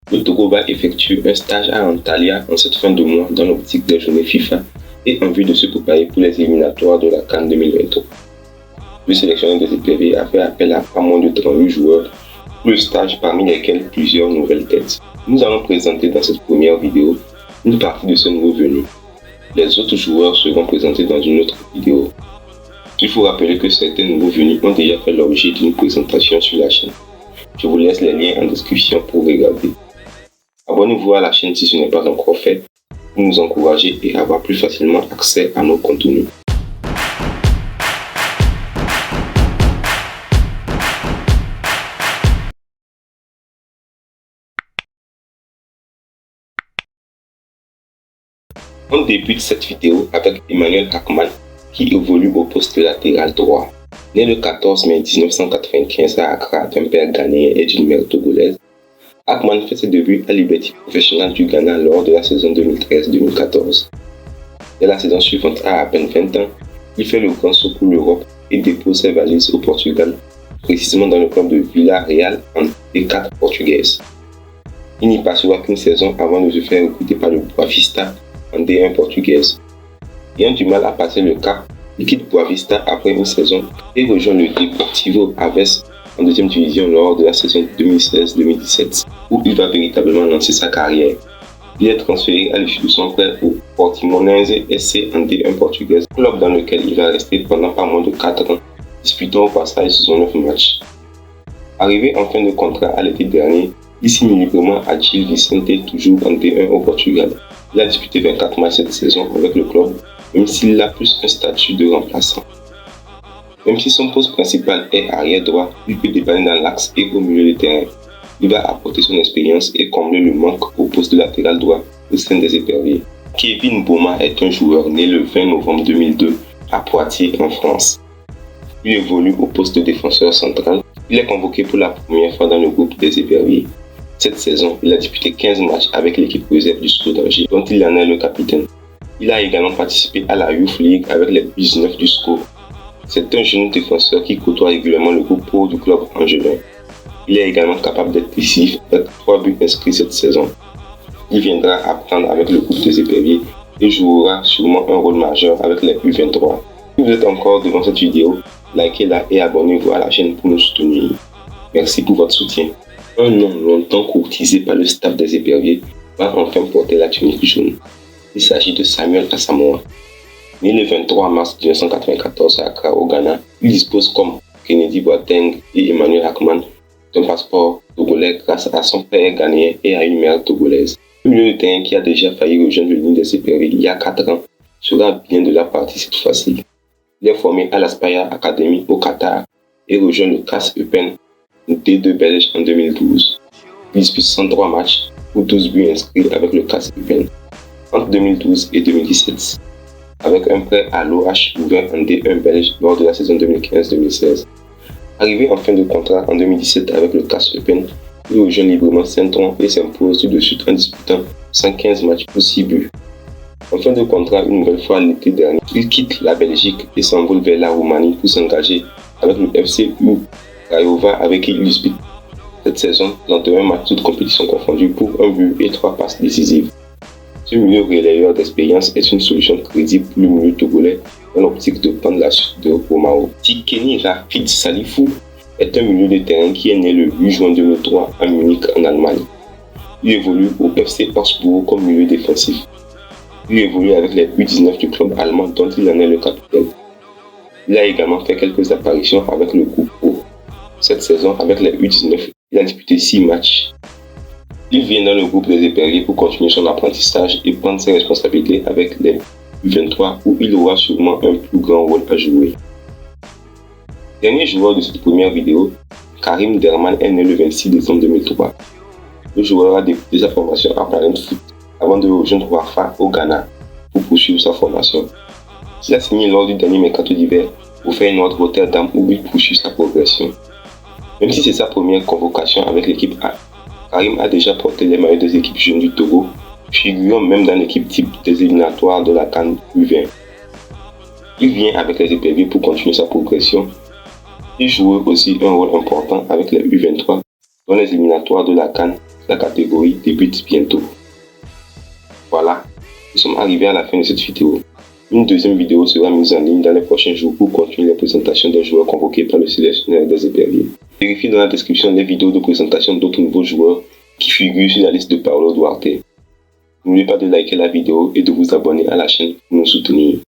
Le Togo va effectuer un stage à Antalya en cette fin de mois dans l'optique des journées FIFA et en vue de se préparer pour les éliminatoires de la CAN 2023. Le sélectionneur des EPV a fait appel à pas moins de 38 joueurs pour le stage, parmi lesquels plusieurs nouvelles têtes. Nous allons présenter dans cette première vidéo une partie de ces nouveaux venus. Les autres joueurs seront présentés dans une autre vidéo. Il faut rappeler que certains nouveaux venus ont déjà fait l'objet d'une présentation sur la chaîne. Je vous laisse les liens en description pour regarder. Abonnez-vous à la chaîne si ce n'est pas encore fait pour nous encourager et avoir plus facilement accès à nos contenus. On débute cette vidéo avec Emmanuel Akman qui évolue au poste de latéral droit. Né le 14 mai 1995 à Accra d'un père ghanéen et d'une mère togolaise, Akman fait ses débuts à Liberty Professional du Ghana lors de la saison 2013-2014. Dès la saison suivante, à peine 20 ans, il fait le grand saut pour l'Europe et dépose ses valises au Portugal, précisément dans le club de Villarreal en D4 portugaise. Il n'y passera qu'une saison avant de se faire recruter par le Boavista en D1 portugaise. Ayant du mal à passer le cap, il quitte Boavista après une saison et rejoint le Deportivo Aves en deuxième division lors de la saison 2016-2017, où il va véritablement lancer sa carrière. Il est transféré à l'issue de son prêt au Portimonense SC en D1 portugaise, club dans lequel il va rester pendant pas moins de 4 ans, disputant au passage 69 matchs. Arrivé en fin de contrat à l'été dernier, il signe librement à Gil Vicente, toujours en D1 au Portugal. Il a disputé 24 matchs cette saison avec le club, même s'il a plus un statut de remplaçant. Même si son poste principal est arrière droit, il peut dépanner dans l'axe et au milieu de terrain. Il va apporter son expérience et combler le manque au poste de latéral droit au sein des éperviers. Kevin Boma est un joueur né le 20 novembre 2002 à Poitiers en France. Il évolue au poste de défenseur central. Il est convoqué pour la première fois dans le groupe des éperviers. Cette saison, il a disputé 15 matchs avec l'équipe réserve du SCO d'Angers, dont il en est le capitaine. Il a également participé à la Youth League avec les 19 du SCO. C'est un jeune défenseur qui côtoie régulièrement le groupe pro du club angevin. Il est également capable d'être décisif avec 3 buts inscrits cette saison. Il viendra apprendre avec le groupe des éperviers et jouera sûrement un rôle majeur avec les U23. Si vous êtes encore devant cette vidéo, likez-la et abonnez-vous à la chaîne pour nous soutenir. Merci pour votre soutien. Un nom longtemps courtisé par le staff des éperviers va enfin porter la tunique jaune. Il s'agit de Samuel Asamoah. Né le 23 mars 1994 à Accra au Ghana, il dispose comme Kennedy Boateng et Emmanuel Akman d'un passeport togolais grâce à son père ghanéen et à une mère togolaise. Le milieu de terrain qui a déjà failli rejoindre le ligne des éperviers il y a 4 ans sera bien de la partie cette fois-ci. Il est formé à l'Aspire Academy au Qatar et rejoint le CAS Eupen D2 belge en 2012. Il dispute 103 matchs pour 12 buts inscrits avec le CAS Eupen entre 2012 et 2017, avec un prêt à l'OH ouvert en D1 belge lors de la saison 2015-2016. Arrivé en fin de contrat en 2017 avec le CAS Eupen, il rejoint librement Saint-Ouen et s'impose tout de suite en disputant 115 matchs pour 6 buts. En fin de contrat, une nouvelle fois l'été dernier, il quitte la Belgique et s'envole vers la Roumanie pour s'engager avec le FC Craiova avec qui il dispute cette saison 31 matchs toutes compétitions confondues pour 1 but et 3 passes décisives. Ce milieu relayeur d'expérience est une solution crédible pour le milieu togolais dans l'optique de prendre la suite de Romao. Tikeni Rapid Salifou est un milieu de terrain qui est né le 8 juin 2003 à Munich en Allemagne. Il évolue au FC Augsbourg comme milieu défensif. Il évolue avec les U19 du club allemand dont il en est le capitaine. Il a également fait quelques apparitions avec le groupe pro. Cette saison, avec les U19, il a disputé 6 matchs. Il vient dans le groupe des éperviers pour continuer son apprentissage et prendre ses responsabilités avec les U23 où il aura sûrement un plus grand rôle à jouer. Dernier joueur de cette première vidéo, Karim Derman est né le 26 décembre 2003. Le joueur a débuté sa formation à Parent Foot avant de rejoindre Wafa au Ghana pour poursuivre sa formation. Il a signé lors du dernier mercato d'hiver au Feyenoord Rotterdam où il poursuit sa progression. Même si c'est sa première convocation avec l'équipe A, Karim a déjà porté les maillots des équipes jeunes du Togo, figurant même dans l'équipe type des éliminatoires de la CAN U20. Il vient avec les éperviers pour continuer sa progression. Il joue aussi un rôle important avec les U23 dans les éliminatoires de la CAN la catégorie débute bientôt. Voilà, nous sommes arrivés à la fin de cette vidéo. Une deuxième vidéo sera mise en ligne dans les prochains jours pour continuer la présentation des joueurs convoqués par le sélectionneur des éperviers. Vérifiez dans la description les vidéos de présentation d'autres nouveaux joueurs qui figurent sur la liste de Paulo Duarte. N'oubliez pas de liker la vidéo et de vous abonner à la chaîne pour nous soutenir.